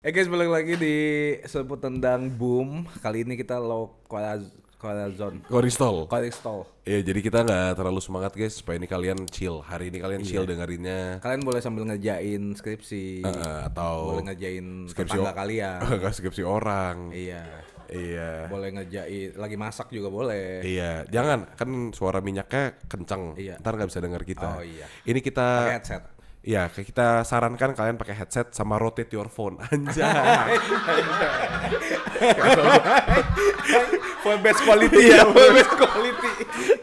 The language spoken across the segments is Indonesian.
Guys, balik lagi di sebut tendang boom. Kali ini kita low zone. Koristol. Koristol. Ya, jadi kita nggak terlalu semangat guys, supaya ini kalian chill. Hari ini kalian chill Iya. dengerinnya. Kalian boleh sambil ngerjain skripsi, Atau boleh ngerjain skripsi tetangga kalian. Nggak skripsi orang. Iya. Iya. Boleh ngerjain lagi masak juga boleh. Iya, jangan kan suara minyaknya kenceng. Iya. Ntar nggak bisa denger kita. Oh iya. Ini kita Pakai headset. Iya, kita sarankan kalian pakai headset sama rotate your phone. Anjay. For best quality ya, for best quality.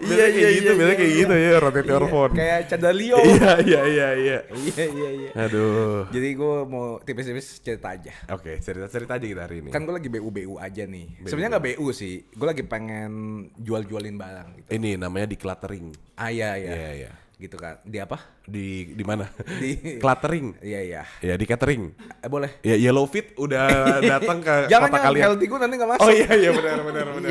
Iya gitu, biasanya kayak gitu ya, rotate your phone. Kayak Cadalio. Iya. Iya. Aduh. Jadi gue mau tipis-tipis cerita aja. Oke, cerita aja kita hari ini. Kan gue lagi BU aja nih. Sebenarnya nggak BU sih. Gue lagi pengen jualin barang gitu. Ini namanya decluttering. Iya. Iya. Gitu kan. Di apa? Di mana? Di Cluttering. Iya. Ya di catering. Boleh. Ya Yellow Fit udah datang ke Jangan kota kalian. healthy gue nanti nggak masuk. Oh iya benar.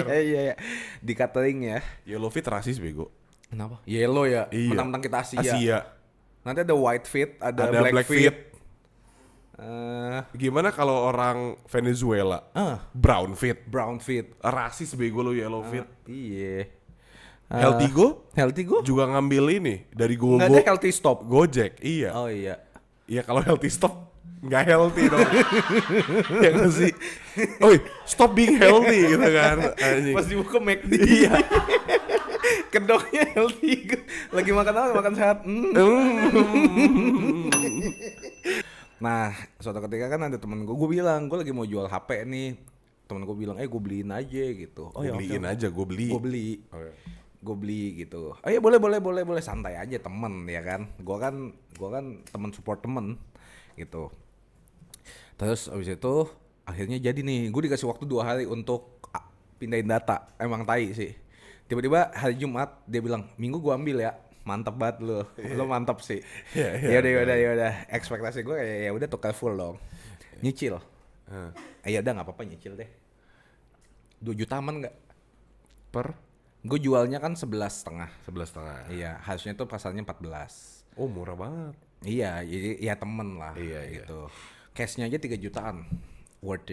Iya. Di catering ya. Yellow Fit rasis bego. Kenapa? Yellow ya. Iya. Mentang-mentang kita Asia. Asia. Nanti ada white fit, ada black Black fit. Fit. Gimana kalau orang Venezuela? Brown Fit. Brown fit. Rasis bego lu Yellow Fit. Iya. Healthy Go Healthy go? juga ngambil ini dari Nggak ada healthy stop. Gojek. Iya. Oh iya. Iya kalau healthy stop nggak healthy dong. Ya nggak sih. Oi, stop being healthy gitu kan. Anjing. Pas dibuka McD. Iya. Kedoknya healthy. Lagi makan apa? Makan sehat. Nah, suatu ketika kan ada temen gue bilang, gue lagi mau jual HP nih. Temen gue bilang, gue beliin aja gitu. Oh ya, Beliin aja, gue beli. Gue beli. Oke. Gue beli gitu. Oh ya boleh santai aja temen ya kan. Gue kan temen support temen gitu. Terus abis itu akhirnya jadi nih, gue dikasih waktu 2 hari untuk pindahin data. Emang tai sih. Tiba-tiba hari Jumat dia bilang, Minggu gue ambil ya. Mantap banget lu, lu mantap sih. Ya udah. Ekspektasi gue kayak ya udah tukar full dong. Nyicil. Ya udah nggak apa-apa nyicil deh. 2 juta aman nggak? Per Gue jualnya kan 11,5. 11,5. Iya, harusnya tuh pasarnya 14. Oh murah banget. Iya, jadi ya temen lah. Iya. Gitu. Cashnya aja 3 jutaan. Worth.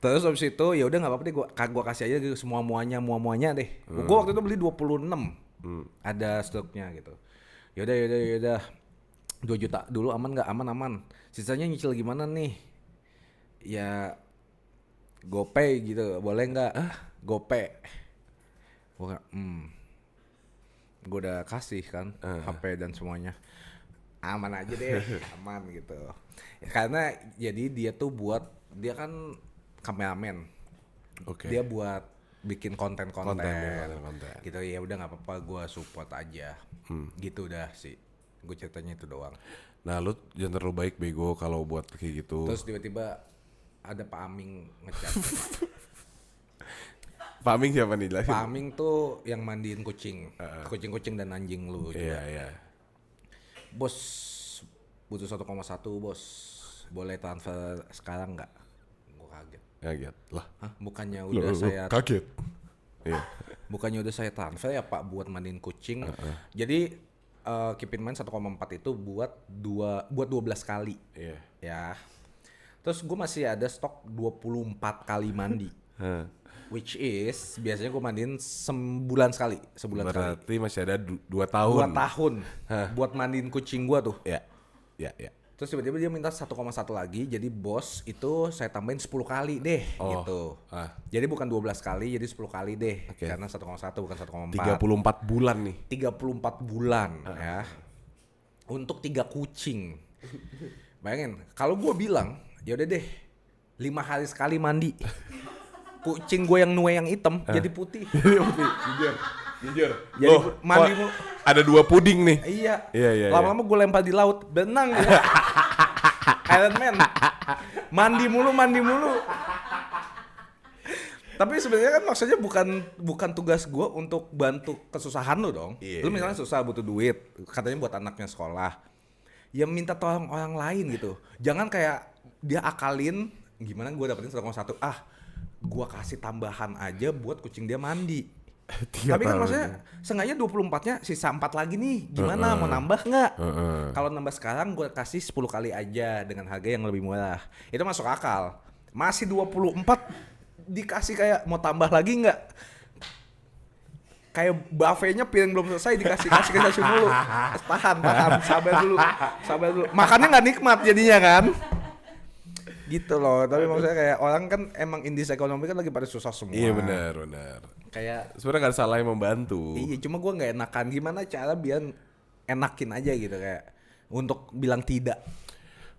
Terus habis itu ya udah nggak apa-apa deh, gua kasih aja gitu semuanya deh. Gua waktu itu beli 26. Ada stoknya gitu. Ya udah. 2 juta dulu aman nggak? Aman. Sisanya nyicil gimana nih? Ya GoPay gitu, boleh nggak? GoPay. Gua udah kasih kan HP dan semuanya. Aman aja deh, aman gitu. Ya, karena jadi dia kan kameramen. Oke. Dia buat bikin konten. Konten. Gitu ya udah nggak apa-apa, gue support aja. Gitu udah sih. Gue ceritanya itu doang. Nah lu jangan terlalu baik bego kalau buat kayak gitu. Terus tiba-tiba ada Pak Aming ngechat. Pak Aming siapa nih jelasin? Pak Aming tuh yang mandiin kucing. Kucing-kucing dan anjing lu juga. Iya. Bos, butuh 1,1 bos. Boleh transfer sekarang nggak? Gue kaget. Kaget lah. Hah? Bukannya Lu udah saya kaget. Iya. Bukannya udah saya transfer ya Pak buat mandiin kucing. Jadi keep in mind 1,4 itu buat 12 kali. Iya. Ya. Terus gue masih ada stok 24 kali mandi. Which is biasanya gue mandiin sebulan sekali. Berarti masih ada 2 tahun. 2 tahun buat mandiin kucing gue tuh. Ya. Terus tiba-tiba dia minta 1,1 lagi. Jadi bos itu saya tambahin 10 kali deh gitu. Jadi bukan 12 kali, jadi 10 kali deh. Oke. Karena 1,1 bukan 1,4. 34 bulan nih. 34 bulan ya. Untuk 3 kucing. Bayangin, kalau gue bilang, ya udah deh 5 hari sekali mandi. Kucing gue yang nue yang hitam jadi putih. Jujur. Jadi mandi mulu. Ada 2 puding nih. Iya. Lama-lama gue lempar di laut, benang dia. Iron Man. Mandi mulu. Tapi sebenarnya kan maksudnya bukan tugas gue untuk bantu kesusahan lu dong. Lu misalnya susah butuh duit, katanya buat anaknya sekolah. Ya minta tolong orang lain gitu. Jangan kayak dia akalin, gimana gue dapetin 1,1. Gue kasih tambahan aja buat kucing dia mandi. 3 Tapi kan tahun. maksudnya sengaja 24-nya sisa 4 lagi nih. Gimana mau nambah nggak? Kalau nambah sekarang gue kasih 10 kali aja dengan harga yang lebih murah. Itu masuk akal. Masih 24 dikasih kayak mau tambah lagi nggak? Kayak buffetnya piring belum selesai dikasih mulu. Tahan, sabar dulu. Makannya nggak nikmat jadinya kan? Gitu loh. Tapi maksudnya kayak orang kan emang indis ekonomi kan lagi pada susah semua. Iya benar. Kayak Sebenarnya gak salah yang membantu. iya, cuma gue nggak enakan. Gimana cara biar enakin aja gitu kayak untuk bilang tidak.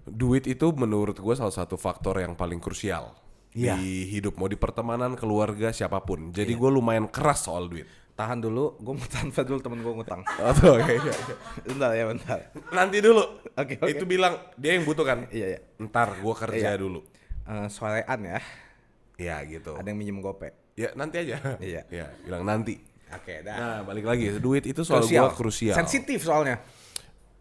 Duit itu menurut gue salah satu faktor yang paling krusial Iya. di hidup, mau di pertemanan, keluarga, siapapun. Jadi gue lumayan keras soal duit. Tahan dulu, gue mau transfer dulu temen gue ngutang. Atau Bentar. nanti dulu. Oke. Itu bilang dia yang butuh kan. Iya. Ntar gue kerja dulu. Sorean ya, Ya gitu. ada yang minjem gope. Ya nanti aja. Iya. Ya bilang nanti. Oke, dah. Nah balik lagi, duit itu soal gue krusial. Sensitif soalnya.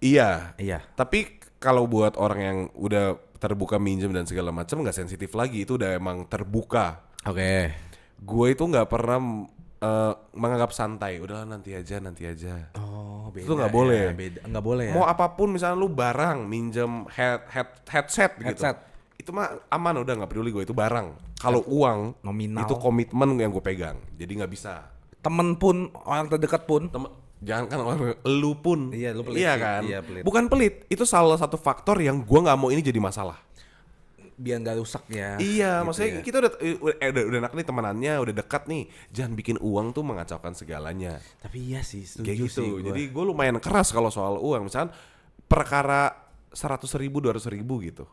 Iya. Iya. Tapi kalau buat orang yang udah terbuka minjem dan segala macam nggak sensitif lagi, itu udah emang terbuka. Oke. Gue itu nggak pernah menganggap santai. Udahlah nanti aja. Oh, beda. Itu nggak boleh. Ya, beda. Nggak boleh ya. Mau apapun, misalnya lu barang minjem headset gitu. Itu mah aman, udah nggak peduli gue, itu barang. Kalau uang Nominal. itu komitmen yang gue pegang. Jadi nggak bisa. Temen pun, orang terdekat pun. Jangan kan orang, lu pun. Iya, lu pelit Iya sih. kan? Iya, pelit. Bukan pelit, itu salah satu faktor yang gue nggak mau ini jadi masalah. Biar nggak rusak ya. Iya, gitu maksudnya ya. kita udah enak nih temenannya, udah dekat nih. Jangan bikin uang tuh mengacaukan segalanya. Tapi iya sih, setuju Kayak gitu. sih gua. Jadi gue lumayan keras kalau soal uang. Misalnya perkara 100.000, 200.000 gitu.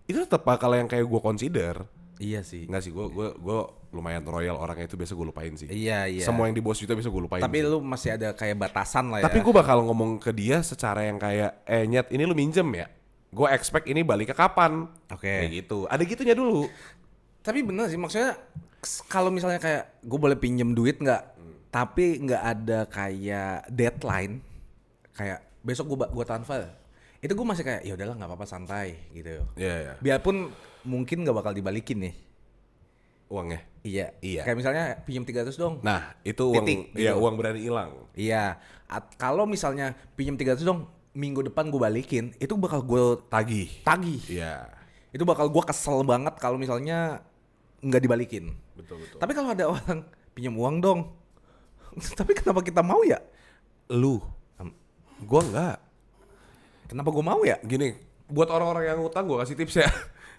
Itu tetap bakal yang kayak gue consider. Iya sih. Enggak sih, gue lumayan royal orangnya, itu biasa gue lupain sih. Iya. Semua yang di bawah juta bisa gue lupain. Tapi sih. lu masih ada kayak batasan lah ya. Tapi gue bakal ngomong ke dia secara yang kayak, Nyet, ini lu minjem ya? Gue expect ini baliknya kapan? Oke. Kayak gitu. Ada gitunya dulu. Tapi bener sih, maksudnya kalau misalnya kayak gue boleh pinjem duit nggak, tapi nggak ada kayak deadline, kayak besok gue transfer, itu gue masih kayak ya udahlah nggak apa-apa, santai gitu. Iya. Biarpun mungkin nggak bakal dibalikin nih. Uangnya. Iya. Iya. Kayak misalnya pinjem 300 dong. Nah, itu uang, Titik, ya gitu. uang berani hilang. Iya. Kalau misalnya pinjem 300 dong, minggu depan gue balikin, itu bakal gue Tagih. tagih. Iya. Itu bakal gue kesel banget kalau misalnya nggak dibalikin. Betul. Tapi kalau ada orang pinjam uang dong, tapi kenapa kita mau ya? Lu. Gua enggak. Kenapa gue mau ya? Gini, buat orang-orang yang utang gua kasih tips ya.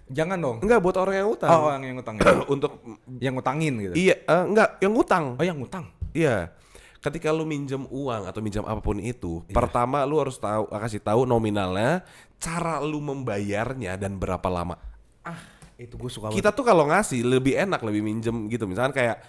Jangan dong. Enggak, buat orang yang utang. Oh, orang yang ngutang ya. Untuk Yang ngutangin gitu. iya, enggak, yang utang. Oh, yang ngutang. Iya. Ketika lu minjem uang atau minjem apapun itu, pertama lu harus kasih tahu nominalnya, cara lu membayarnya dan berapa lama. Itu gue suka Kita tuh kalau ngasih lebih enak, lebih minjem gitu. Misalkan kayak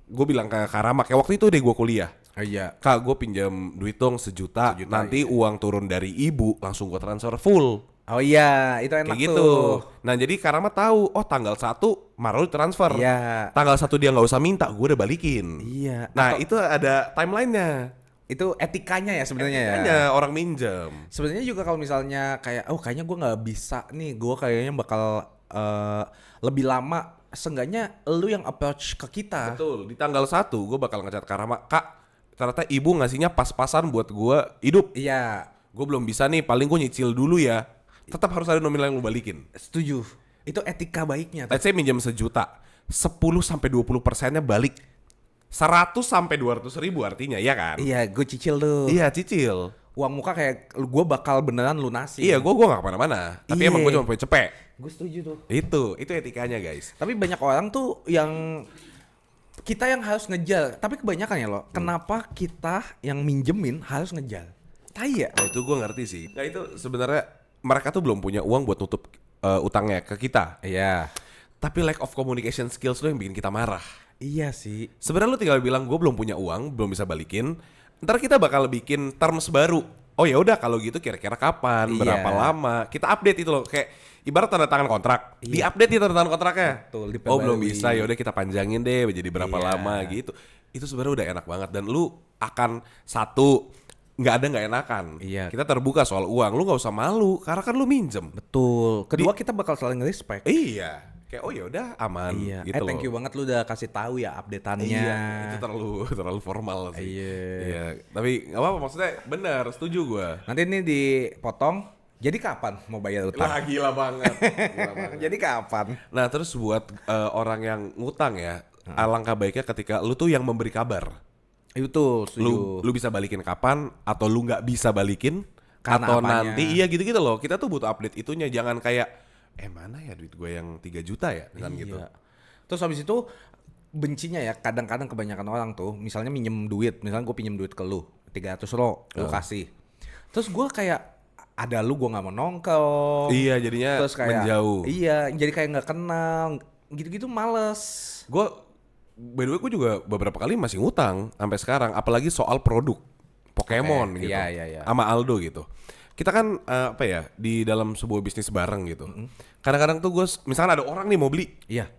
gue bilang ke Karama, kayak waktu itu deh gue kuliah. Iya. Kak, gue pinjam duit dong sejuta, nanti uang turun dari ibu langsung gue transfer full. Oh iya, itu enak Kayak gitu. tuh. Nah jadi Karama tahu, oh tanggal 1 Marul transfer. Iya. Tanggal 1 dia nggak usah minta, gue udah balikin. Iya. Nah itu ada timelinenya. Itu etikanya ya sebenarnya ya. Hanya orang minjem. Sebenarnya juga kalau misalnya kayak, oh kayaknya gue nggak bisa nih, gue kayaknya bakal lebih lama. Seenggaknya lu yang approach ke kita. Betul. Di tanggal 1 gue bakal ngechat Karama, Kak, ternyata ibu ngasihnya pas-pasan buat gue hidup. Iya. Gue belum bisa nih, paling gue nyicil dulu ya. Tetap harus ada nominal yang lu balikin. Setuju. Itu etika baiknya. Let's say minjem sejuta, 10-20%-nya balik. 100 sampai 200.000 artinya, ya kan? Iya, gue cicil tuh. Iya, cicil. Uang muka kayak gue bakal beneran lunasin. Iya, gue gak kemana-mana. Tapi Iya. emang gue cuma pengen cepet. Gue setuju tuh. Itu etikanya guys. Tapi banyak orang tuh yang kita yang harus ngejar. Tapi kebanyakan ya loh, kenapa kita yang minjemin harus ngejar? Tai ya? Nah itu gue ngerti sih. Nah itu sebenarnya mereka tuh belum punya uang buat nutup utangnya ke kita. Iya. Tapi lack of communication skills tuh yang bikin kita marah. Iya sih. Sebenarnya lu tinggal bilang gue belum punya uang, belum bisa balikin. Ntar kita bakal bikin terms baru. Oh ya udah kalau gitu kira-kira kapan, Iya. berapa lama. Kita update itu loh, kayak ibarat tanda tangan kontrak. Iya. Di-update itu tanda tangan kontraknya. Betul, Oh diperbarui. belum bisa, ya udah kita panjangin deh jadi berapa Iya. lama gitu. Itu sebenarnya udah enak banget dan lu akan satu nggak ada nggak enakan. Iya. Kita terbuka soal uang, lu nggak usah malu karena kan lu minjem. Betul. Kedua kita bakal saling respect. Iya. kayak oh ya udah aman Iya. gitu Thank loh. you banget lu udah kasih tahu ya update-annya. Iya, itu terlalu formal sih. Iya. Iya, tapi nggak apa-apa, maksudnya benar, setuju gua. Nanti ini dipotong. Jadi kapan mau bayar utang? Wah, gila banget. Gila banget. Jadi kapan? Nah, terus buat orang yang ngutang ya, alangkah baiknya ketika lu tuh yang memberi kabar. Itu setuju. Lu bisa balikin kapan atau lu nggak bisa balikin Karena atau apanya. nanti iya gitu-gitu loh. Kita tuh butuh update itunya, jangan kayak mana ya duit gue yang 3 juta ya kan gitu. Iya. Terus habis itu bencinya ya kadang-kadang kebanyakan orang tuh misalnya minjem duit, misalnya gue pinjem duit ke lu 300 lo, lu kasih. Terus gue kayak ada lu gue nggak mau nongkrong. Iya, jadinya Terus kayak menjauh. Iya, jadi kayak nggak kenal, gitu-gitu males. Gue by the way gue juga beberapa kali masih ngutang sampai sekarang, apalagi soal produk Pokemon Oke, gitu. iya. Sama Aldo gitu. Kita kan apa ya, di dalam sebuah bisnis bareng gitu. Kadang-kadang tuh gue misalkan ada orang nih mau beli. Iya.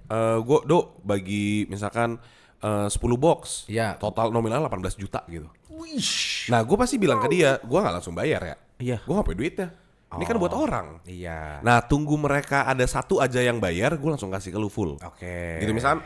Gue bagi misalkan 10 box. Iya. Total nominal 18 juta gitu. Wish. Nah, gue pasti bilang ke dia, gue nggak langsung bayar ya. Iya. Gue nggak punya duitnya. Ini kan buat orang. Iya. Nah, tunggu mereka ada satu aja yang bayar, gue langsung kasih ke lu full. Oke. Gitu misalkan,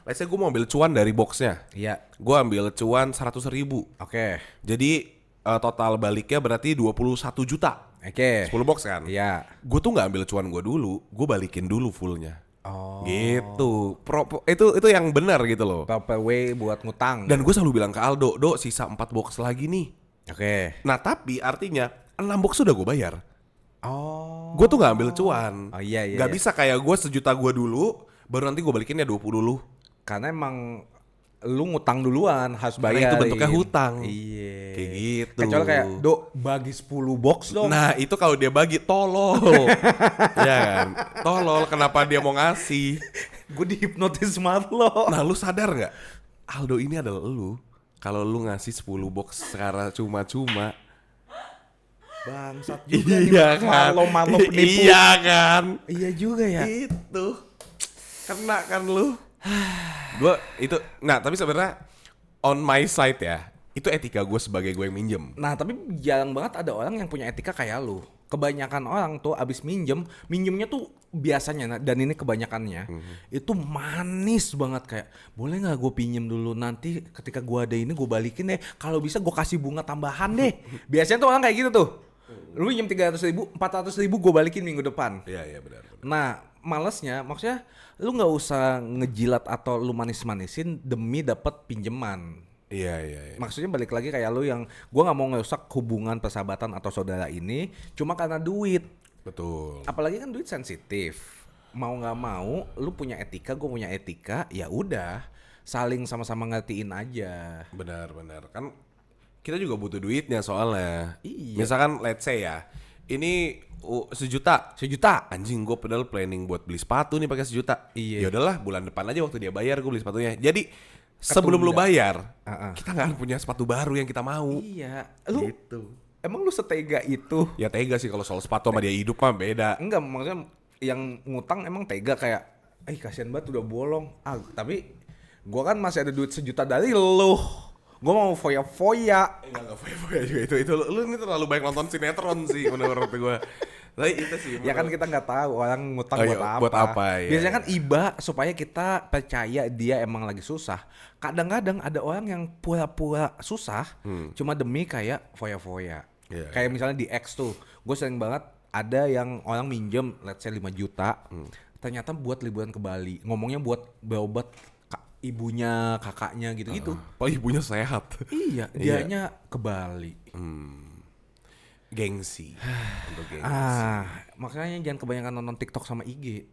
let's say gue mau ambil cuan dari boxnya. Iya. Gue ambil cuan 100.000. Oke. Jadi total baliknya berarti 21 juta. Oke. 10 box kan? Iya. Gue tuh nggak ambil cuan gue dulu, gue balikin dulu fullnya. Oh. Gitu. Itu yang benar gitu loh. Proper way buat ngutang. Dan gue selalu bilang ke Aldo, sisa 4 box lagi nih. Oke. Nah tapi artinya 6 box sudah gue bayar. Oh. Gue tuh nggak ambil cuan. Oh, iya. Gak bisa kayak gue sejuta gue dulu, baru nanti gue balikinnya 20 dulu. Karena emang lu ngutang duluan harus Karena bayar. itu bentuknya hutang. Iya. Kayak gitu. Kecuali kayak, bagi 10 box dong. Nah itu kalau dia bagi tolol. Ya kan? Tolol, kenapa dia mau ngasih? Gue dihipnotis sama lo. Nah lu sadar nggak? Aldo ini adalah lu. Kalau lu ngasih 10 box secara cuma-cuma. Bangsat juga Iya nih, kan? malo-malo penipu. Iya kan? Iya juga ya. Itu. Kena kan lu? Gua itu, nah tapi sebenarnya on my side ya, itu etika gue sebagai gue yang minjem. Nah tapi jarang banget ada orang yang punya etika kayak lu. Kebanyakan orang tuh abis minjemnya tuh biasanya, dan ini kebanyakannya, itu manis banget kayak, boleh nggak gue pinjem dulu, nanti ketika gue ada ini gue balikin deh, kalau bisa gue kasih bunga tambahan deh. Biasanya tuh orang kayak gitu tuh. Lu pinjem 300.000, 400.000 gue balikin minggu depan. Iya benar. Nah, malesnya maksudnya lu nggak usah ngejilat atau lu manis-manisin demi dapat pinjaman. Iya. Maksudnya balik lagi kayak lu yang gua nggak mau ngerusak hubungan persahabatan atau saudara ini cuma karena duit. Betul. Apalagi kan duit sensitif. Mau nggak mau, lu punya etika, gua punya etika, ya udah saling sama-sama ngertiin aja. Benar. Kan kita juga butuh duitnya soalnya. Iya. Misalkan let's say ya, ini 1 juta. Anjing, gue padahal planning buat beli sepatu nih pakai 1 juta. Iya. Ya udahlah, bulan depan aja waktu dia bayar gue beli sepatunya. Jadi sebelum lu bayar, kita nggak akan punya sepatu baru yang kita mau. Iya. Lu Gitu. emang lu setega itu? Ya tega sih kalau soal sepatu sama dia hidup mah beda. Enggak, maksudnya yang ngutang emang tega kayak, kasihan banget udah bolong. Tapi gua kan masih ada duit 1 juta dari lu. Gua mau foya-foya. Enggak foya-foya juga itu. Lu ini terlalu banyak nonton sinetron sih menurut gue. Tapi itu sih. Ya kan kita nggak tahu orang ngutang Oh, iya, buat apa, ya. Biasanya kan iba supaya kita percaya dia emang lagi susah. Kadang-kadang ada orang yang pura-pura susah cuma demi kayak foya-foya. Iya, Kayak misalnya di X tuh, gue sering banget ada yang orang minjem let's say 5 juta. Ternyata buat liburan ke Bali. Ngomongnya buat berobat ibunya, kakaknya gitu-gitu. Oh, ibunya sehat. Iya, dianya ke Bali. Gengsi. Untuk gengsi. Makanya jangan kebanyakan nonton TikTok sama IG.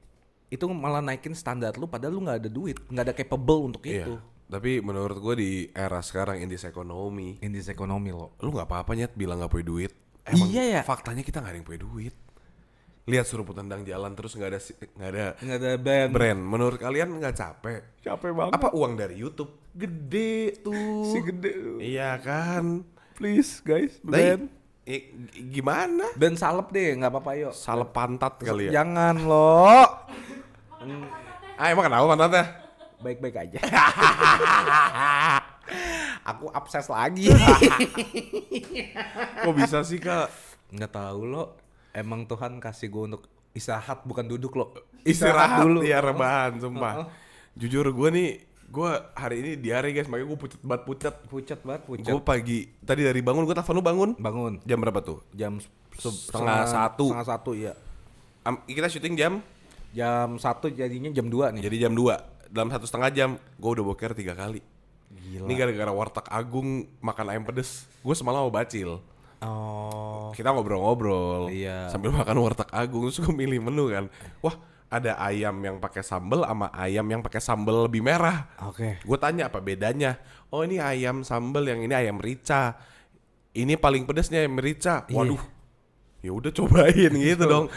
Itu malah naikin standar lu padahal lu nggak ada duit, nggak ada capable untuk Iya. itu. Tapi menurut gue di era sekarang in this economy, Indis ekonomi lo. lu nggak apa-apa Nyet bilang nggak punya duit. Iya ya. Faktanya kita nggak ada yang punya duit. Lihat suruh tendang jalan terus nggak ada Nggak ada band. brand. Menurut kalian nggak capek? Capek banget. Apa uang dari YouTube gede tuh? Si gede. Iya kan. Please guys, Tapi, gimana? Band salep deh, nggak apa-apa yuk. Salep pantat kali ya? Jangan lo. Emang kenapa pantatnya? Baik-baik aja. Aku abses lagi. Kok bisa sih Kak? Nggak tahu lo. Emang Tuhan kasih gue untuk Istirahat bukan duduk loh. Istirahat dulu. ya, rebahan sumpah. Jujur gue hari ini diare guys, makanya gue pucat. Pucat banget, pucat. Gue pagi tadi dari bangun, gue telepon lu bangun. Bangun Jam berapa tuh? jam Setengah satu. Setengah satu ya. Kita syuting jam Jam 1 jadinya jam 2 nih. jadi jam 2. Dalam 1,5 jam gue udah boker 3 kali. Gila. Ini gara-gara Warteg Agung makan ayam pedes. Gue semalam mau bacil. Oh. Kita ngobrol-ngobrol Iya. sambil makan Warteg Agung, terus gue milih menu kan. Wah, ada ayam yang pakai sambal sama ayam yang pakai sambal lebih merah. Oke. Gue tanya apa bedanya. Oh, ini ayam sambal, yang ini ayam merica. Ini paling pedesnya ayam merica. Waduh. Ya udah cobain gitu dong.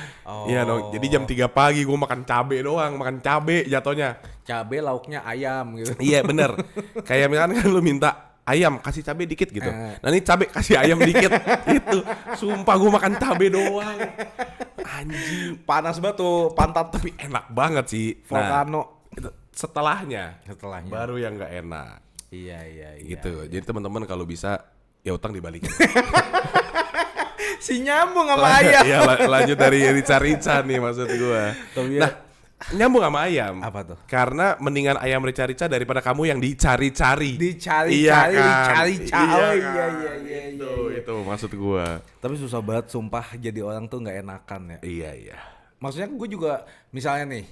Iya dong. Jadi jam 3 pagi gue makan cabe doang, makan cabe jatuhnya. Cabe lauknya ayam gitu. Iya bener. Kayak misalkan kan lu minta ayam kasih cabe dikit gitu. Nah ini cabe kasih ayam dikit. Itu. Sumpah gue makan cabe doang. Anjing. Panas banget tuh pantat Tapi enak banget sih. volcano. Itu setelahnya Setelahnya. baru yang nggak enak. Iya. Gitu. Jadi teman-teman kalau bisa ya utang dibalikin. Si nyambung sama ayam. Iya lanjut dari rica-rica nih maksud gue. Nah nyambung sama ayam. Apa tuh? Karena mendingan ayam rica-rica daripada kamu yang dicari-cari. Dicari-cari. Itu maksud gue. Tapi susah banget sumpah jadi orang tuh nggak enakan ya. Iya. Maksudnya gue juga misalnya nih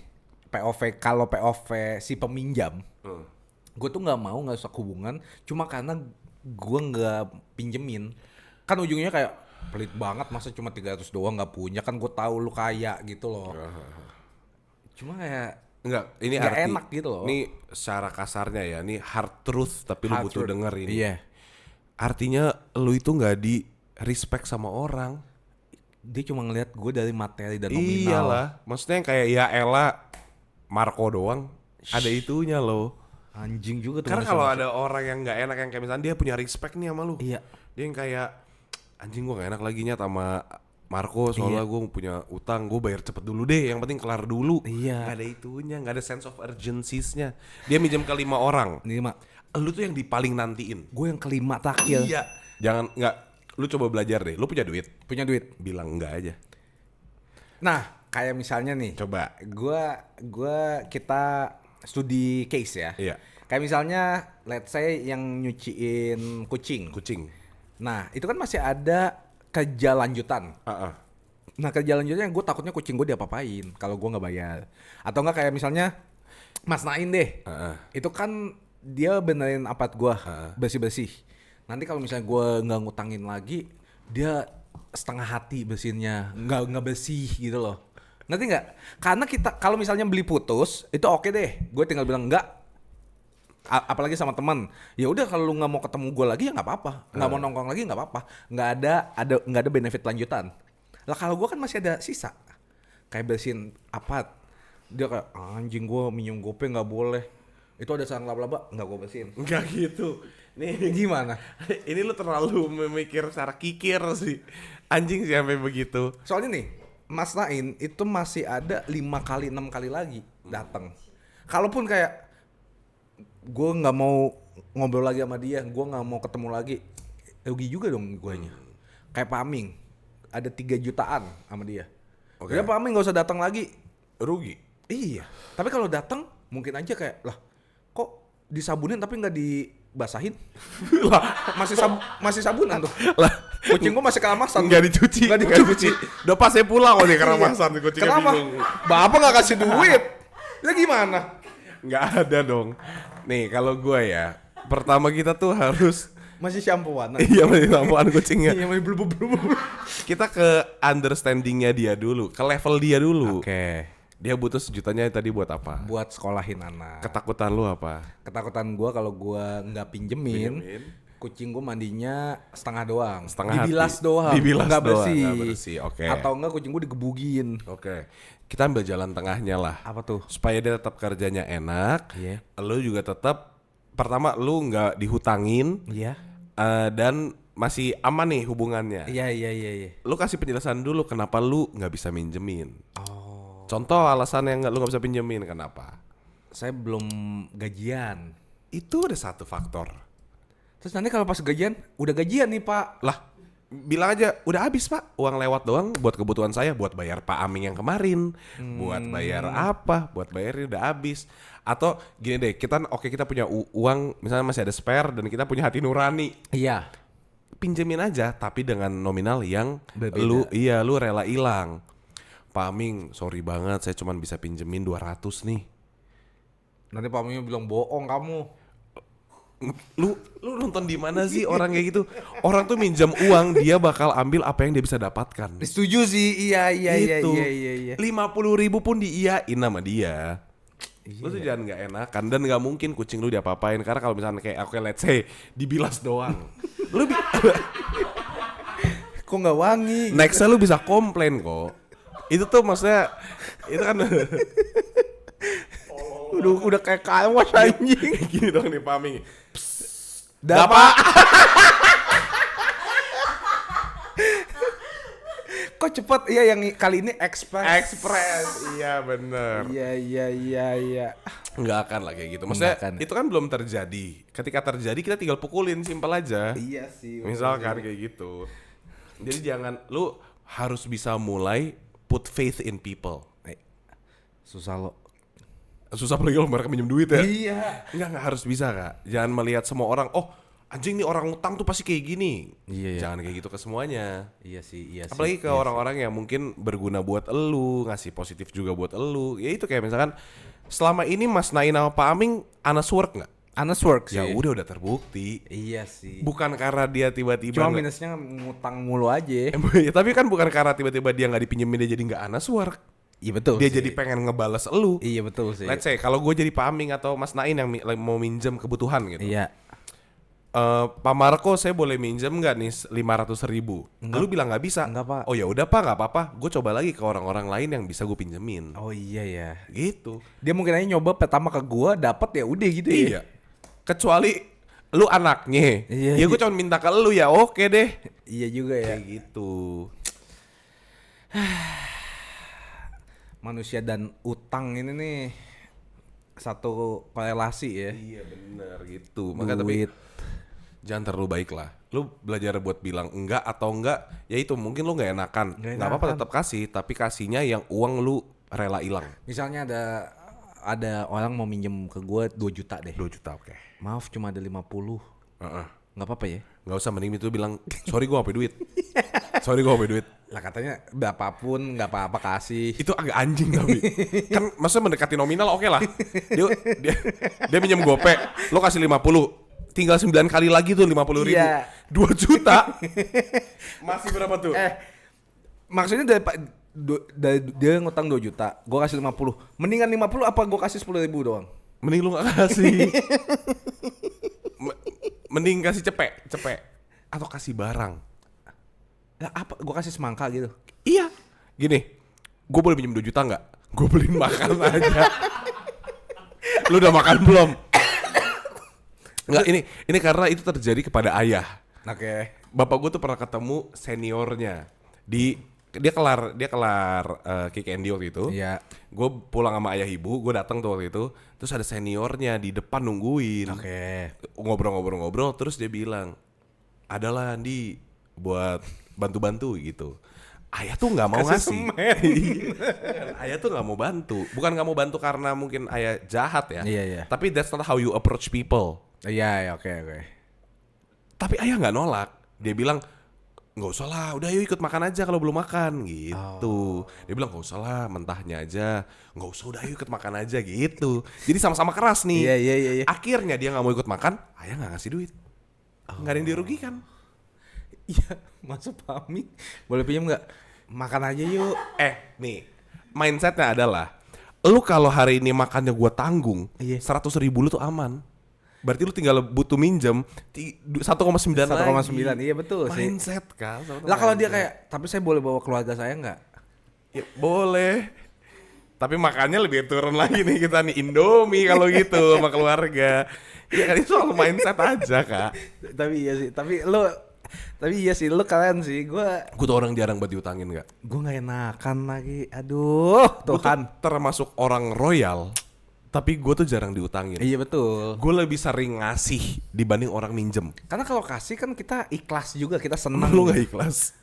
kalau POV si peminjam, gue tuh nggak mau ngerusak hubungan cuma karena gue nggak pinjemin. Kan ujungnya kayak pelit banget, masa cuma 300 doang nggak punya, kan gue tahu lu kaya gitu loh. Cuma kayak ini nggak arti, enak gitu loh. Ini secara kasarnya ya, ini hard truth tapi lu Hard butuh truth. denger ini. Iya. Artinya lu itu nggak di respect sama orang. Dia cuma ngelihat gue dari materi dan nominal. Iyalah, maksudnya yang kayak ya Ella Marco doang, ada itunya loh. Anjing juga tuh. Karena kalau ada orang yang nggak enak, yang kayak misalnya dia punya respect nih sama lu, Iya. dia yang kayak anjing gue gak enak lagi nyat sama Marco soalnya gue punya utang, gue bayar cepet dulu deh, yang penting kelar dulu. Iya. Gak ada itunya, gak ada sense of urgencies-nya. Dia minjem ke 5 orang. Ini mah Lu tuh yang dipaling nantiin. gue yang kelima terakhir. Iya. Jangan nggak. Lu coba belajar deh. Lu punya duit. Punya duit. Bilang enggak aja. Nah, kayak misalnya nih. Coba. Kita studi case ya. Iya. Kayak misalnya let's say yang nyuciin kucing. Kucing. Nah, itu kan masih ada kerja lanjutan. Nah, kerja lanjutannya gue takutnya kucing gue diapa-apain kalau gue nggak bayar. Atau enggak kayak misalnya Mas Nain deh. Itu kan dia benerin apart gue, bersih-bersih. Nanti kalau misalnya gue nggak ngutangin lagi, dia setengah hati bersihinnya, nggak bersih gitu loh. Nanti nggak? Karena kita kalau misalnya beli putus itu oke deh, gue tinggal bilang enggak. Apalagi sama teman, ya udah kalau lu nggak mau ketemu gue lagi ya nggak apa-apa, nggak mau nongkrong lagi nggak apa-apa, nggak ada benefit lanjutan. Lah kalau gue kan masih ada sisa, kayak bersihin apart, dia kayak anjing gue minjem GoPay nggak boleh, itu ada sarang laba-laba nggak gue bersihin. Enggak gitu. Nih Gimana? ini lu terlalu memikir secara kikir sih. Anjing sih sampai begitu. Soalnya nih, Mas Nain itu masih ada 5 kali 6 kali lagi datang. Kalaupun kayak gue nggak mau ngobrol lagi sama dia, gue nggak mau ketemu lagi, rugi juga dong guanya. Kayak Pak Aming, ada 3 jutaan sama dia. Oke. Dia Pak Aming nggak usah datang lagi. Rugi. Iya. Tapi kalau datang mungkin aja kayak lah, kok disabunin tapi nggak dibasahin? masih sabunan tuh. Lah, Kucing gue masih keramasan. enggak dicuci. Nggak dicuci. Udah pas saya pulang kok nih keramasan Iya. kucingnya Kenapa? bingung. Bapak nggak kasih duit. Ya gimana? Nggak ada dong. Nih kalau gue ya, pertama kita tuh harus Masih shampooan. iya masih lampuan kucingnya. Iya masih blub. Kita ke understandingnya dia dulu, ke level dia dulu. Oke. Dia butuh sejutanya tadi buat apa? Buat sekolahin anak. Ketakutan lu apa? Ketakutan gue kalau gue nggak pinjemin, kucing gue mandinya setengah doang. Setengah dibilas hati. doang. Dibilas nggak doang, bersih. nggak bersih, oke. Atau enggak kucing gue digebugin. Oke. Kita ambil jalan tengahnya lah. Apa tuh? Supaya dia tetap kerjanya enak. Iya. Lu juga tetap pertama lu nggak dihutangin Iya. dan masih aman nih hubungannya. Iya. Lu kasih penjelasan dulu kenapa lu nggak bisa minjemin. Oh. Contoh alasan yang lu nggak bisa pinjemin kenapa? Saya belum gajian. Itu ada satu faktor. Terus nanti kalau pas gajian, udah gajian nih Pak. Lah, bilang aja udah habis Pak, uang lewat doang buat kebutuhan saya, buat bayar Pak Aming yang kemarin, buat bayar apa, buat bayar udah habis. Atau gini deh, kita punya uang misalnya masih ada spare dan kita punya hati nurani, Iya. pinjemin aja tapi dengan nominal yang Berbeda. lu rela hilang. Pak Aming, sorry banget saya cuma bisa pinjemin 200 nih. Nanti Pak Mio bilang bohong kamu. Lu nonton di mana sih orang kayak gitu? Orang tuh minjam uang, dia bakal ambil apa yang dia bisa dapatkan. Setuju sih. Iya. Gitu. Iya. 50.000 pun diiyain sama dia. Lu tuh jangan nggak enakan dan nggak mungkin kucing lu diapa-apain karena kalau misalnya kayak oke let's say dibilas doang. Kok nggak wangi? Nextnya lu bisa komplain kok. Itu tuh maksudnya itu kan Udah kayak kawas anjing. gini dong nih Paming. Dapat. Kok cepet? Iya yang kali ini express. Iya bener. Iya. Nggak akan lah kayak gitu. Maksudnya Nggak akan. itu kan belum terjadi. Ketika terjadi kita tinggal pukulin, simpel aja. Iya sih. Misalkan kayak gitu. Jadi jangan, lu harus bisa mulai put faith in people. Susah lo. Susah apalagi kalau mereka minjem duit ya. Iya. Enggak harus bisa Kak. Jangan melihat semua orang, oh anjing nih orang utang tuh pasti kayak gini. Iya. Jangan kayak gitu ke semuanya. Iya sih. Apalagi ke orang-orang yang mungkin berguna buat elu, ngasih positif juga buat elu. Ya itu kayak misalkan selama ini Mas Nain sama Pak Aming honest work nggak? Honest work sih. Ya udah terbukti. Iya sih. Bukan karena dia tiba-tiba Cuma minusnya ngutang mulu aja. ya, tapi kan bukan karena tiba-tiba dia nggak dipinjemin dia jadi nggak honest work. Iya betul. Dia sih. jadi pengen ngebales elu. Iya betul sih. Let's say kalau gue jadi Pak Aming atau Mas Nain yang mau minjem kebutuhan gitu. Iya. Pak Marco saya boleh minjem nggak nih 500.000? Lu bilang nggak bisa. Enggak, Pak. Oh ya udah Pak nggak apa-apa. Gue coba lagi ke orang-orang lain yang bisa gue pinjemin. Oh iya ya. Gitu. Dia mungkin aja nyoba pertama ke gua dapat ya udah gitu ya. Iya. Kecuali lu anaknya. Iya, Ya gue cuma minta ke lu ya oke deh. Iya juga ya. Kayak gitu. Manusia dan utang ini nih satu korelasi ya. Iya bener gitu. Maka tapi Duit. jangan terlalu baik lah. Lu belajar buat bilang enggak atau enggak. Ya itu mungkin lu nggak enakan. Nggak Nggak apa-apa enakan. tetap kasih. Tapi kasihnya yang uang lu rela hilang. Misalnya ada orang mau minjem ke gua 2 juta deh. 2 juta oke. Maaf cuma ada 50. Heeh. Nggak apa-apa ya? Nggak usah, mending itu bilang sorry gue gak punya duit. Sorry gue gak punya duit. Lah katanya berapapun nggak apa-apa kasih. Itu agak anjing tapi kan maksudnya mendekati nominal oke lah. Dia minjem gope, lo kasih 50, tinggal 9 kali lagi tuh 50.000. Iya. 2 juta. Masih berapa tuh? Maksudnya dari dia ngutang 2 juta, gua kasih 50. Mendingan 50 apa gua kasih 10.000 doang? Mending lu gak kasih. Mending kasih cepek atau kasih barang. Lah apa gua kasih semangka gitu? Iya. Gini, gue boleh pinjam 2 juta nggak? Gue beliin makan aja. Lu udah makan belum? Nggak, ini karena itu terjadi kepada ayah. Oke. Bapak gue tuh pernah ketemu seniornya dia kelar Kick Andy waktu itu. Iya. Gue pulang sama ayah ibu, gue datang tuh waktu itu. Terus ada seniornya di depan nungguin. Oke. Ngobrol-ngobrol, terus dia bilang, adalah Andi buat bantu-bantu gitu. Ayah tuh nggak mau ngasih. Ayah tuh nggak mau bantu. Bukan nggak mau bantu karena mungkin ayah jahat ya. Iya. Tapi that's not how you approach people. Iya, oke. Tapi ayah nggak nolak. Dia bilang nggak usah lah, udah yuk ikut makan aja kalau belum makan gitu. Dia bilang nggak usah lah, mentahnya aja. Nggak usah, udah yuk ikut makan aja gitu. Jadi sama-sama keras nih. Iya. Akhirnya dia nggak mau ikut makan, ayah nggak ngasih duit. Nggak ada yang dirugikan. Iya, masuk pamit. Boleh pinjam nggak? Makan aja yuk. Nih, mindsetnya adalah, lu kalau hari ini makannya gua tanggung, Iya. 100.000 lu tuh aman. Berarti lu tinggal butuh minjem 1,9 1,9, lagi. iya betul sih. Mindset kan. Lah kalau dia kayak, tapi saya boleh bawa keluarga saya nggak? Ya, boleh. Tapi makannya lebih turun lagi nih kita nih Indomie kalau gitu sama keluarga. Ya kan itu soal mindset aja Kak. Tapi iya sih, lu keren sih. Gue Gue tuh orang jarang buat diutangin Kak. nggak enakan lagi. Aduh, Gue tuh Tuhan. termasuk orang royal. Tapi gue tuh jarang diutangin. Iya betul. Gue lebih sering ngasih dibanding orang minjem. Karena kalau kasih kan kita ikhlas juga, kita senang. Lu gak ikhlas?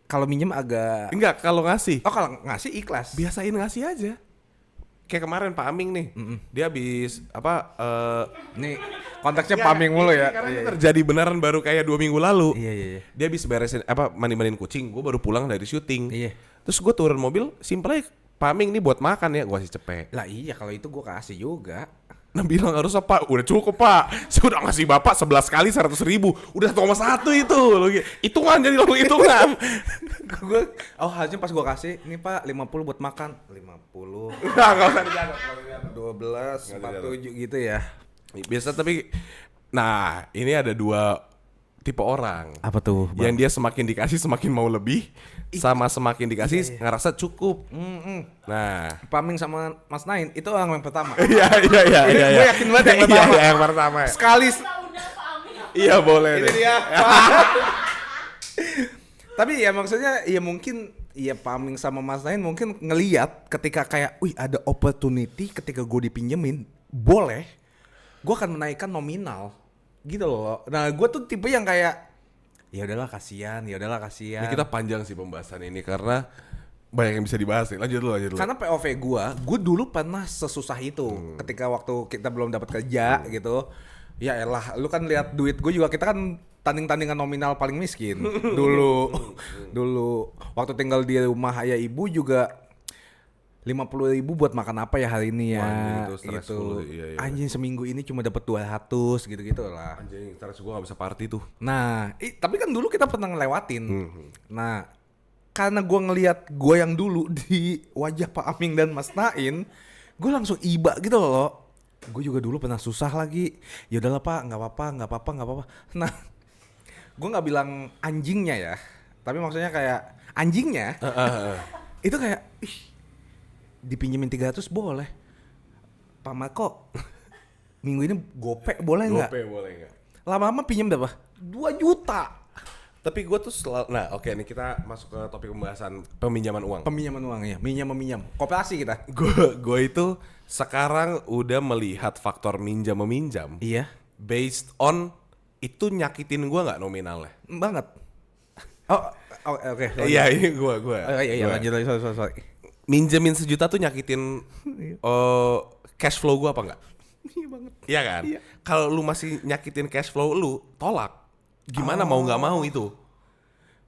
Kalau minjem agak. Enggak, kalau ngasih. Oh kalau ngasih ikhlas. Biasain ngasih aja. Kayak kemarin Pak Aming nih, dia habis Nih konteksnya paming mulu ya. Karena ini terjadi beneran baru kayak 2 minggu lalu. Iya. Dia habis beresin mandi-mandiin kucing, gue baru pulang dari syuting. Iya. Terus gue turun mobil, simple aja, Pak Aming nih buat makan ya, gue kasih cepet. Lah iya kalau itu gue kasih juga. Nah bilang harusnya Pak, udah cukup Pak, saya udah ngasih Bapak 11 kali 100.000, udah 1,1 itu loh, hitungan jadi lo hitungan. Gue harusnya pas gue kasih, ini Pak 50 buat makan, 50. Nggak usah dicatat. 12, 47 gitu ya. Biasa tapi, nah ini ada 2 tipe orang. Apa tuh? Yang dia semakin dikasih semakin mau lebih, sama semakin dikasih ngerasa cukup. Nah, Paming sama Mas Nain itu orang yang pertama. iya. Gue yakin banget yang pertama. Iya, yang pertama. Sekali. Iya boleh Ini deh. dia. Tapi ya maksudnya ya mungkin ya Paming sama Mas Nain mungkin ngelihat ketika kayak, wih ada opportunity ketika gue dipinjemin, boleh, gue akan menaikkan nominal, gitu loh. Nah gue tuh tipe yang kayak, ya udahlah kasihan. Ini kita panjang sih pembahasan ini karena banyak yang bisa dibahas nih. Lanjut dulu. Karena POV gue dulu pernah sesusah itu ketika waktu kita belum dapat kerja gitu. Ya elah, lu kan lihat duit gue juga, kita kan tanding-tandingan nominal paling miskin dulu. Waktu tinggal di rumah ayah ibu juga 50.000 buat makan apa ya hari ini ya. Anjing, itu gitu. stressful, iya. Anjing seminggu ini cuma dapat 200 gitu-gitu lah. Anjing, terus gue gak bisa party tuh. Nah, tapi kan dulu kita pernah ngelewatin. Nah, karena gue ngelihat gue yang dulu di wajah Pak Aming dan Mas Nain, gue langsung iba gitu loh. Gue juga dulu pernah susah lagi. Ya udahlah Pak, nggak apa-apa. Nah, gue nggak bilang anjingnya ya, tapi maksudnya kayak anjingnya. Itu kayak, dipinjemin 300 boleh. Pak Marco, minggu ini gope boleh nggak? Gope boleh nggak? Lama-lama pinjam berapa? 2 juta. Tapi gue tuh nah oke nih kita masuk ke topik pembahasan peminjaman uang. Peminjaman uang ya, meminjam. Koperasi kita. Gue itu sekarang udah melihat faktor minjam-meminjam Iya. based on itu nyakitin gue nggak nominalnya. Banget. Oh, oke. Iya ini gue. Iya, lanjut lagi, sorry. Minjemin 1 juta tuh nyakitin cash flow gue apa nggak? Iya banget. Iya kan? Iya. Kalau lu masih nyakitin cash flow lu, tolak. Gimana mau nggak mau itu?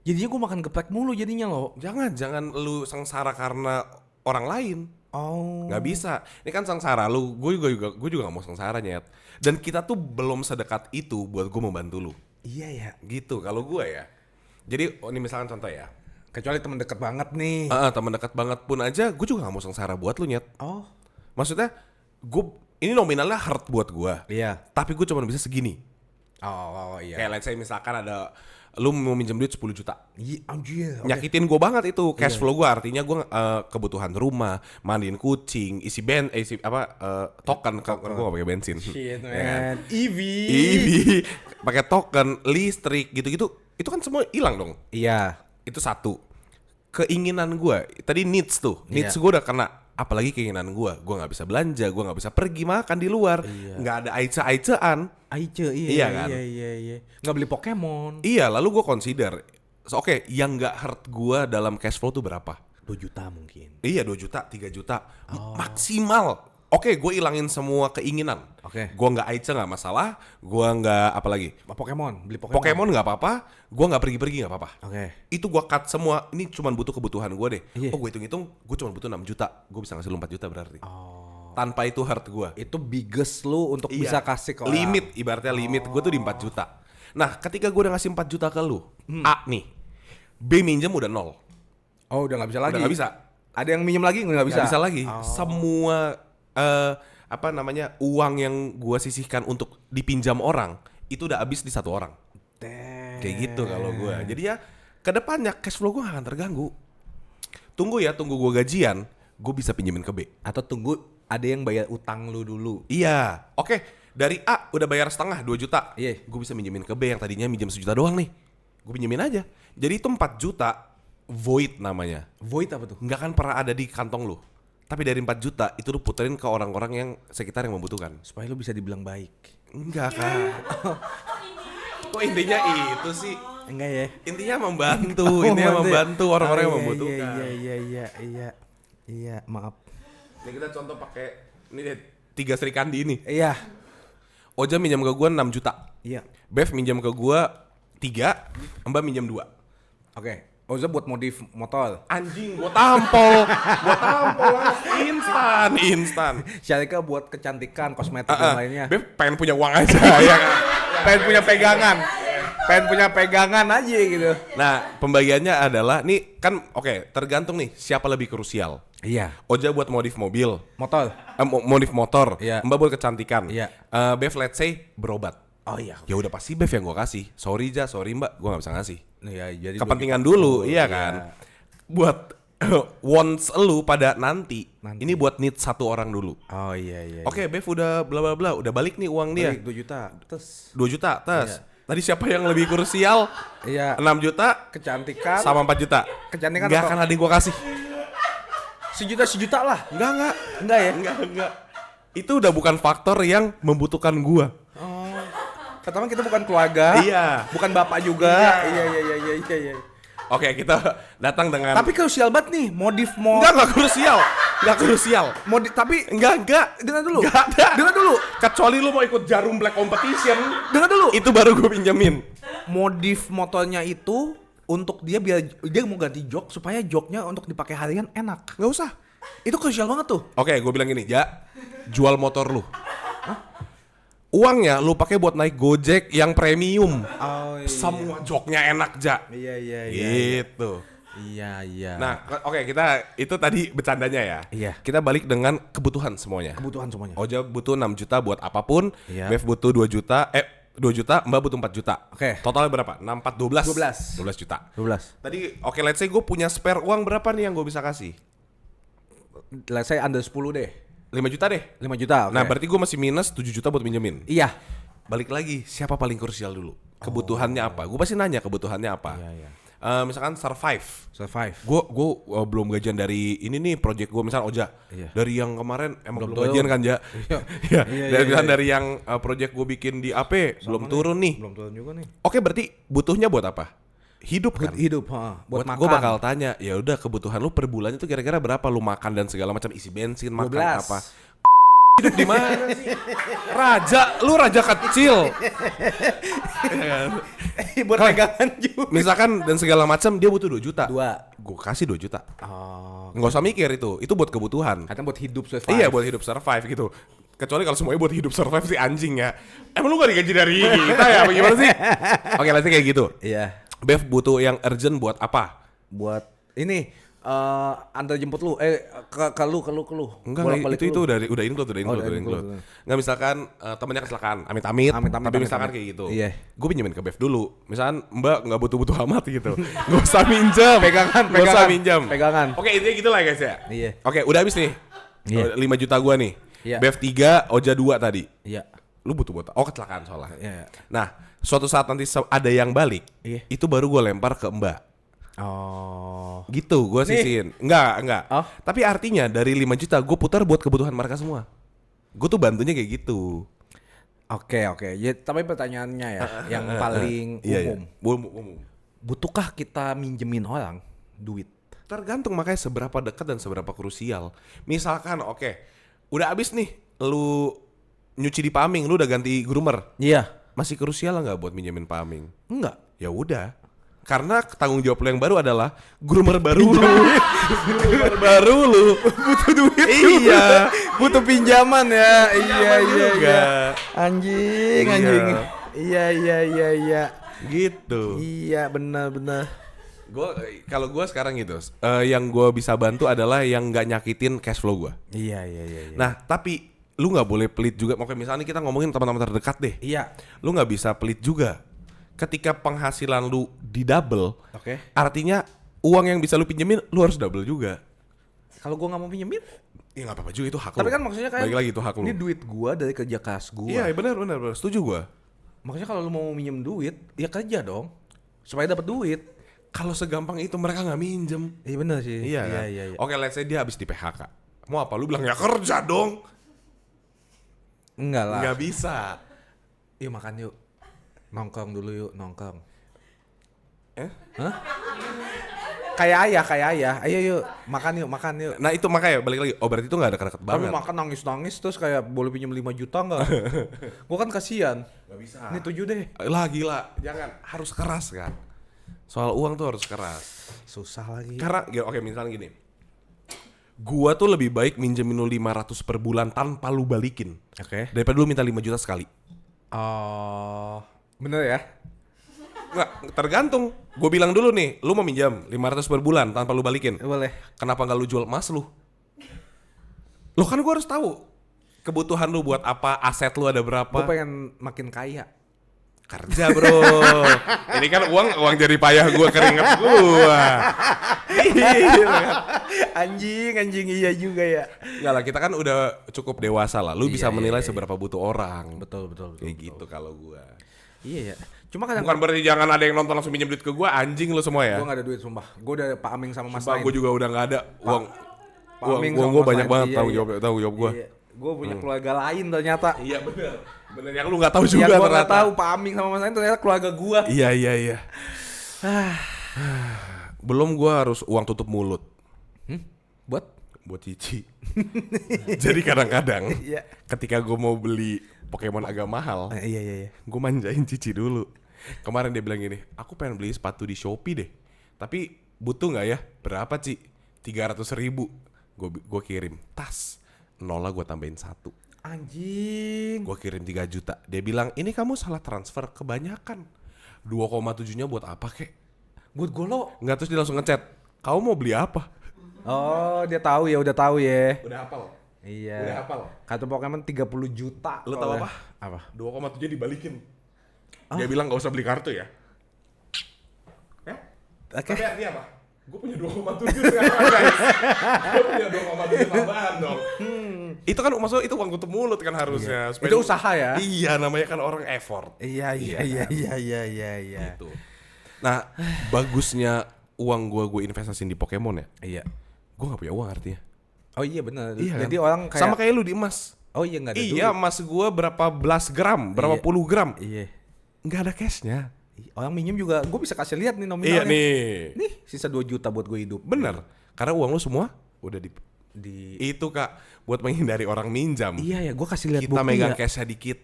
Jadinya gue makan geprek mulu jadinya loh. Jangan lu sengsara karena orang lain. Oh. Nggak bisa. Ini kan sengsara lu. Gue juga nggak mau sengsara nyet. Dan kita tuh belum sedekat itu buat gue membantu lu. Iya ya. Gitu kalau gue ya. Jadi ini misalkan contoh ya. Kecuali teman dekat banget nih. Teman dekat banget pun aja gue juga nggak mau sengsara buat lu nyet. Oh. Maksudnya ini nominalnya hard buat gue. Iya. Tapi gue cuma bisa segini. Oh iya. Kayak let's say misalkan ada lu mau minjem duit 10 juta. Iya, anjir. Okay. Nyakitin gue banget itu cash flow gue, artinya gue kebutuhan rumah, mandiin kucing, token gue gak pakai bensin. Shit, Ya kan? man. EV. Pakai token, listrik gitu-gitu, itu kan semua hilang dong. Iya. Itu satu. Keinginan gue, tadi needs Iya. gue udah kena. Apalagi keinginan gue nggak bisa belanja, gue nggak bisa pergi makan di luar, nggak ada aice-aicean. Aice, Iya kan? Iya. Nggak beli Pokemon. Iya, lalu gue consider, oke, yang nggak hurt gue dalam cash flow tuh berapa? 2 juta mungkin. Iya 2 juta, 3 juta maksimal. Oke, gue ilangin semua keinginan. Oke. Gue nggak aice nggak masalah, gue nggak apa lagi. Beli Pokemon. Pokemon nggak apa-apa, gue nggak pergi-pergi nggak apa-apa. Oke. Itu gue cut semua. Ini cuma butuh kebutuhan gue deh. Iya. Oh gue hitung-hitung, gue cuma butuh 6 juta. Gue bisa ngasih lu 4 juta berarti. Oh. Tanpa itu hurt gue. Itu biggest lu untuk bisa kasih ke orang. Limit, ibaratnya limit gue tuh di 4 juta. Nah, ketika gue udah ngasih 4 juta ke lu, A nih, B minjem udah 0. Oh, udah nggak bisa lagi. Udah nggak bisa. Ada yang minjem lagi nggak bisa? Nggak bisa lagi. Semua uang yang gue sisihkan untuk dipinjam orang itu udah habis di 1 orang. Kayak gitu kalau gue. Jadi ya kedepannya cash flow gue gak akan terganggu. Tunggu gue gajian, gue bisa pinjemin ke B. Atau tunggu ada yang bayar utang lu dulu. Iya. Oke, dari A udah bayar setengah 2 juta. Iya. Gue bisa minjemin ke B yang tadinya minjem 1 juta doang nih. Gue pinjemin aja. Jadi itu 4 juta void namanya. Void apa tuh? Nggak akan pernah ada di kantong lu. Tapi dari 4 juta itu lu puterin ke orang-orang yang sekitar yang membutuhkan. Supaya lu bisa dibilang baik. Enggak kan? Kok intinya itu sih? Enggak ya? Intinya membantu orang-orang yang membutuhkan. Iya, maaf. Ini kita contoh pakai ini deh 3 Sri Kandi ini. Iya. Oja minjam ke gua 6 juta. Iya. Bev minjam ke gua 3, Mbak minjam 2. Oke. Oza buat modif motor. Anjing, gua tampol instan. Syarika buat kecantikan, kosmetik dan lainnya. Bev pengen punya uang aja ya kan? Pengen punya pegangan aja gitu. Nah, pembagiannya adalah nih kan oke, tergantung nih siapa lebih krusial. Iya. Oja buat modif mobil, Motor. modif motor, Iya. Mbak buat kecantikan. Iya. Bev let's say berobat. Oh iya. Ya udah pasti Bev yang gua kasih. Sorry Mbak, gua nggak bisa ngasih. Iya, jadi Kepentingan dulu, iya kan. Buat wants lu pada nanti. Ini buat need satu orang dulu. Oh iya. Oke, Bev udah bla bla bla, udah balik nih uang dia. Balik 2 juta. Terus 2 juta, tes. Iya. Tadi siapa yang lebih krusial? iya, 6 juta kecantikan sama 4 juta. Kecantikan Nggak atau- akan ada yang gua kasih. sejuta lah. Enggak ya? Enggak. Itu udah bukan faktor yang membutuhkan gua. Pertama kita bukan keluarga. Iya. Bukan bapak juga. Iya. Oke, kita datang dengan Tapi krusial banget nih, modif enggak krusial. Enggak krusial. tapi Enggak. dengar dulu. Enggak ada. Dengar dulu. Kecuali lu mau ikut Jarum Black Competition, Dengar dulu. itu baru gue pinjemin. Modif motornya itu untuk dia biar dia mau ganti jok supaya joknya untuk dipakai harian enak. Enggak usah. Itu krusial banget tuh. Oke, gue bilang gini, Ja, jual motor lu. Uangnya lu pakai buat naik Gojek yang premium. Oh Semua joknya enak, Ja. Iya. Gitu. Iya. Nah, oke, kita itu tadi bercandanya ya. Iya. Kita balik dengan kebutuhan semuanya. kebutuhan semuanya. Oja butuh 6 juta buat apapun, Iya. Bev butuh 2 juta, 2 juta, Mbak butuh 4 juta. Oke. Totalnya berapa? 6, 4, 12. 12 juta. 12. Tadi, oke, let's say gue punya spare uang berapa nih yang gue bisa kasih? Let's say under 10 deh. 5 juta deh. 5 juta. Oke. Nah, berarti gue masih minus 7 juta buat minjemin. iya. Balik lagi, siapa paling krusial dulu? Kebutuhannya apa? Gue pasti nanya kebutuhannya apa. Iya. Misalkan survive. Gue belum gajian dari ini nih project gue, misal Oja. Iya. Dari yang kemarin emang belum turun. gajian kan, Ja? Iya. Iya. Dari yang project gue bikin di AP belum turun nih. Belum turun juga nih. Oke, berarti butuhnya buat apa? Hidup kan? Hidup, buat makan. Gue bakal tanya, ya udah kebutuhan lu per bulannya tuh kira-kira berapa? Lu makan dan segala macam, isi bensin, makan 12. apa? Hidup di mana sih? Lu raja kecil. buat Kalau- pegangan juga. Misalkan dan segala macam dia butuh 2 juta. 2. Gue kasih 2 juta. Oh. Nggak usah mikir itu buat kebutuhan. Katanya buat hidup survive. Iya, buat hidup survive gitu. Kecuali kalau semuanya buat hidup survive sih anjing ya. Emang lu gak digaji dari kita ya? Bagaimana sih? Oke, nanti kayak gitu. Iya. Bev butuh yang urgent buat apa? Buat ini antar jemput lu ke lu. Enggak, Bolak-balik itu lu. udah include. udah include. Nggak, misalkan temannya kecelakaan, amit-amit, tapi misalkan kayak gitu. Iya. Gue pinjemin ke Bev dulu. Misalkan Mbak nggak butuh-butuh amat gitu. Nggak usah minjam. Pegangan. Nggak usah minjam. Pegangan. Oke, intinya gitu lah guys ya. Iya. Oke, udah habis nih. Iya. 5 juta gua nih. Iya. Bev 3, Oja 2 tadi. Iya. Lu butuh buat kecelakaan soalnya. Iya. Nah, suatu saat nanti ada yang balik, Iya. itu baru gue lempar ke Mbak. Oh. Gitu, gue sisihin. Enggak. Oh. Tapi artinya dari 5 juta gue putar buat kebutuhan mereka semua. Gue tuh bantunya kayak gitu. Oke. Ya, tapi pertanyaannya ya, yang paling Iya. umum. Butuhkah kita minjemin orang duit? Tergantung, makanya seberapa dekat dan seberapa krusial. Misalkan udah abis nih lu nyuci di Paming, lu udah ganti groomer. Iya. Masih krusial nggak buat minjemin Paming? Enggak. Ya udah. Karena tanggung jawab lu yang baru adalah groomer baru lu. Groomer baru lu. Butuh duit. Iya. Butuh pinjaman ya. Iya. juga. Anjing. Iya. Gitu. Iya, benar. Kalau gue sekarang gitu, yang gue bisa bantu adalah yang nggak nyakitin cash flow gue. Iya. Nah, tapi lu nggak boleh pelit juga. Oke, misalnya kita ngomongin teman-teman terdekat deh. Iya. Lu nggak bisa pelit juga. Ketika penghasilan lu di double, Oke. artinya uang yang bisa lu pinjemin, lu harus double juga. Kalau gua nggak mau pinjemin, Ya nggak apa-apa juga, itu hak lu. tapi kan maksudnya kayak Balik lagi itu hak lu. ini duit gua dari kerja keras gua. Iya, benar. Setuju gua. Maksudnya kalau lu mau minjem duit, ya kerja dong. Supaya dapat duit. Kalau segampang itu mereka nggak minjem. Iya benar sih. Iya kan? Iya. Oke, let's say dia habis di PHK. Mau apa? Lu bilang ya kerja dong. Enggak lah. Nggak bisa. Yuk makan yuk. Nongkrong dulu yuk, nongkrong. Hah? Kayak ayah. Ayo yuk, makan yuk. Nah itu makanya balik lagi. Oh berarti itu nggak ada deket Tapi banget. makan nangis terus kayak boleh pinjam 5 juta enggak? Gua kan kasihan. Nggak bisa. Ini 7 deh. Lah gila, jangan. Harus keras kan. Soal uang tuh harus keras. Susah lagi. Karena, oke misalnya gini. Gua tuh lebih baik minjemin lu 500 per bulan tanpa lu balikin. Oke. Daripada lu minta 5 juta sekali. Oh, bener ya? Nggak, tergantung. Gue bilang dulu nih, lu mau minjam 500 per bulan tanpa lu balikin. Boleh. Kenapa nggak lu jual emas lu? Lo kan gue harus tahu kebutuhan lu buat apa, aset lu ada berapa. Gue pengen makin kaya. Kerja bro. Ini kan uang jadi payah gue, keringet gue. Anjing iya juga ya. Nggak lah, kita kan udah cukup dewasa lah. Lu bisa menilai seberapa butuh orang. Betul. Kayak gitu kalau gue. Iya ya. Cuma kadang Bukan berarti jangan ada yang nonton langsung minjem duit ke gue, anjing lu semua ya. gue gak ada duit sumpah. Gue udah Pak Aming sama Mas Sumpah lain. gue juga udah nggak ada uang. Pak Aming Uang sama gue Mas banyak lain. banget, Iya, tanggung jawab gue. Iya. Gue punya keluarga lain ternyata. Iya bener yang lu gak tahu juga Yang gue ternyata. gak tahu Pak Aming sama Mas lain ternyata keluarga gue. Iya Belum gue harus uang tutup mulut Buat? Cici. Jadi kadang-kadang Iya. ketika gue mau beli Pokemon agak mahal, Iya. gue manjain Cici dulu. Kemarin dia bilang gini, aku pengen beli sepatu di Shopee deh, tapi butuh gak ya? Berapa Ci? 300.000. Gue kirim tas, nol lah gue tambahin 1. Anjing. Gue kirim 3 juta. Dia bilang, ini kamu salah transfer kebanyakan. 2,7-nya buat apa kek? Buat golo. Nggak, terus dia langsung ngechat, kamu mau beli apa? Oh dia tahu ya, udah tahu ya. Udah hafal. Iya. Udah hafal. Kartu Pokemon 30 juta. Lo tau apa? Apa? 2,7 dibalikin. Dia bilang gak usah beli kartu ya. Oke. Tapi ini apa? Gue punya 2,7 sekarang guys. Gue punya 2,7 tambahan dong. Itu kan maksudnya itu uang tutup mulut kan harusnya. Iya. Itu usaha ya? Iya, namanya kan orang effort. Iya. Gitu. Nah, bagusnya uang gue investasiin di Pokemon ya. Iya. Gue gak punya uang artinya. Oh iya benar. Iya Jadi kan? orang kayak sama kayak lu di emas. Oh iya nggak ada Iya, duit. emas gue berapa belas gram, berapa Iya. puluh gram. Iya. Nggak ada cashnya. Orang minjem juga gue bisa kasih lihat nih nominalnya. Iya nih. Nih sisa 2 juta buat gue hidup. Bener. Karena uang lu semua udah di itu Kak, buat menghindari orang minjam. Iya ya, gue kasih lihat Kita bukti megang ya. cashnya dikit.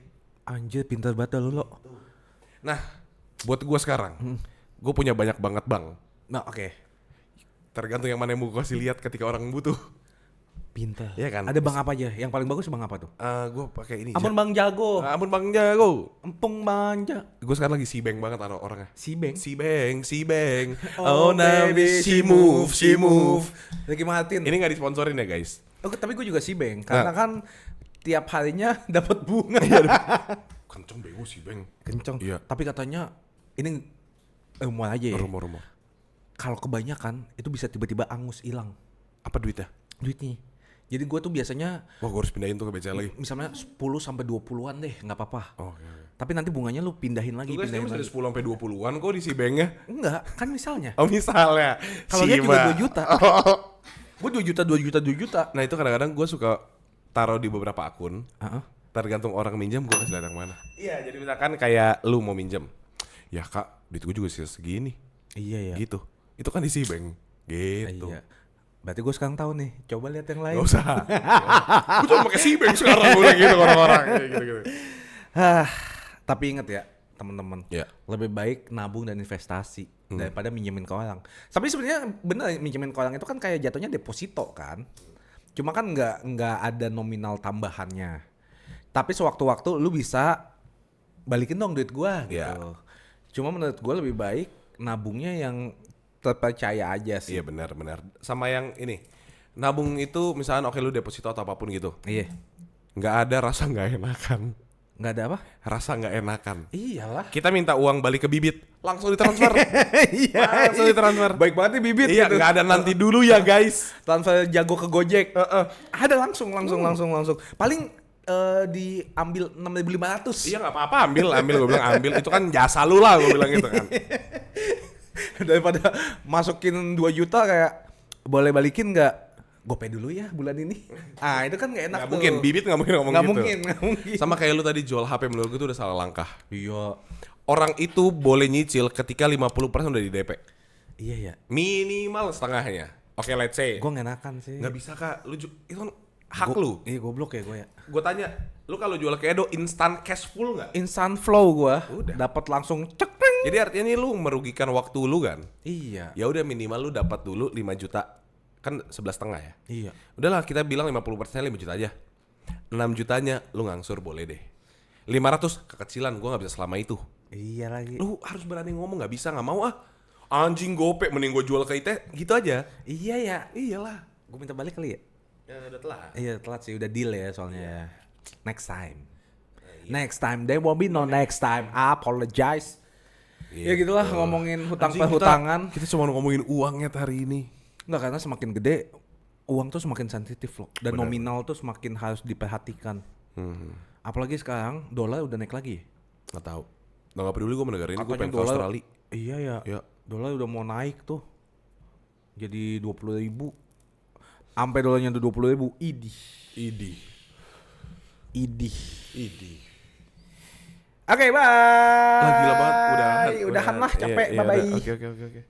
Anjir pintar banget lu lo. Nah, buat gue sekarang, gue punya banyak banget bank. Nah oke. Tergantung yang mana yang mau gue kasih lihat ketika orang butuh. Pintar. Iya kan? Ada bank apa aja? Yang paling bagus bank apa tuh? Gue pakai ini. Ampun Bang Jago. Ampun Bang Jago. Empung Bang Jago. Gue sekarang lagi si bank banget orangnya. Si Beng. Si bank. Oh, baby, she move. Ricky Martin. Ini nggak disponsorin ya guys. Oh, tapi gue juga si Beng karena kan tiap harinya dapat bunga. Kenceng bego si bank. Kenceng. Iya. Tapi katanya ini rumor aja ya. Rumor. Kalau kebanyakan itu bisa tiba-tiba angus hilang Apa duitnya? duitnya. Jadi gue tuh biasanya Wah, gue harus pindahin tuh ke BCA lagi. misalnya 10 sampai 20-an deh, nggak apa-apa. Oh, iya. Tapi nanti bunganya lu pindahin lagi, Tuh guys, dia pindahin masih lagi. ada 10 sampai 20-an kok di si banknya. Enggak, kan misalnya. Oh, misalnya. Kalau dia juga 2 juta. Oh. Gue 2 juta. Nah, itu kadang-kadang gue suka taruh di beberapa akun. Heeh. Tergantung orang minjam, gue kasih lihat yang mana. Iya, jadi misalkan kayak lu mau minjem. Ya kak, duit gue juga sih segini. Iya ya. Gitu. Itu kan di si bank. Gitu. Iya. Berarti gue sekarang tahu nih. Coba lihat yang lain. Gak usah. Gue cuma pakai si bank sekarang, gue gitu ke orang-orang. Gitu. Tapi inget ya teman-teman, Ya. lebih baik nabung dan investasi daripada minjemin ke orang. Tapi sebenarnya bener minjemin ke orang itu kan kayak jatuhnya deposito kan. Cuma kan nggak ada nominal tambahannya. Tapi sewaktu-waktu lu bisa balikin dong duit gua gitu. Ya. Cuma menurut gua lebih baik nabungnya yang terpercaya aja sih. Iya benar. Sama yang ini. Nabung itu misalkan oke lu deposito atau apapun gitu. Iya. Nggak ada rasa nggak enakan. Nggak ada apa? Rasa nggak enakan. Iyalah. Kita minta uang balik ke bibit, langsung ditransfer. Iya. Langsung ditransfer. Baik banget nih bibit. Iya, gitu. nggak ada nanti dulu ya guys. Transfer Jago ke Gojek. Ada langsung. Paling diambil 6.500. Iya nggak apa-apa, ambil. Gue bilang ambil. Itu kan jasa lu lah, gue bilang gitu kan. Daripada masukin 2 juta kayak boleh balikin nggak? gope dulu ya bulan ini. Ah itu kan nggak enak Nggak tuh. mungkin, bibit nggak mungkin ngomong Nggak gitu. mungkin, nggak mungkin. Sama kayak lu tadi jual HP, menurut gue itu udah salah langkah. Iya. Orang itu boleh nyicil ketika 50% udah di DP. Iya ya. Minimal setengahnya. Oke, let's say. Gue nggak enakan sih. Nggak bisa kak, itu kan hak lu. Iya goblok ya gue ya. Gue tanya, lu kalau jual ke Edo instant cash full nggak? Instant flow gue. Udah. Dapat langsung cekreng. Jadi artinya nih lu merugikan waktu lu kan? Iya. Ya udah minimal lu dapat dulu 5 juta. Kan 11,5 ya? Iya. Udahlah kita bilang 50% 5 juta aja. 6 jutanya lu ngangsur boleh deh. 500 kekecilan, gua nggak bisa selama itu. Iya lagi. Lu harus berani ngomong, nggak bisa nggak mau ah. Anjing gope mending gua jual ke IT gitu aja. Iya ya. Iyalah. Gue minta balik kali ya. Ya udah telat. Iya telat sih, udah deal ya soalnya. Next time. Next time, there won't be no next time. I apologize. Ya gitulah ngomongin hutang Anjing, pihutangan. Kita cuma ngomongin uangnya hari ini. Enggak, karena semakin gede uang tuh semakin sensitif loh. Dan Benar. nominal tuh semakin harus diperhatikan. Apalagi sekarang dolar udah naik lagi. Nggak tahu. Nggak peduli gue menegara ini, gue Katanya pengen ke Australia. Iya ya. Ya. Dolar udah mau naik tuh. Jadi 20.000. Sampai dolarnya udah 20.000. Idih. Idi. Oke, bye. Gila banget, udahan. Udahan lah, capek. Iya, Bye bye. Oke.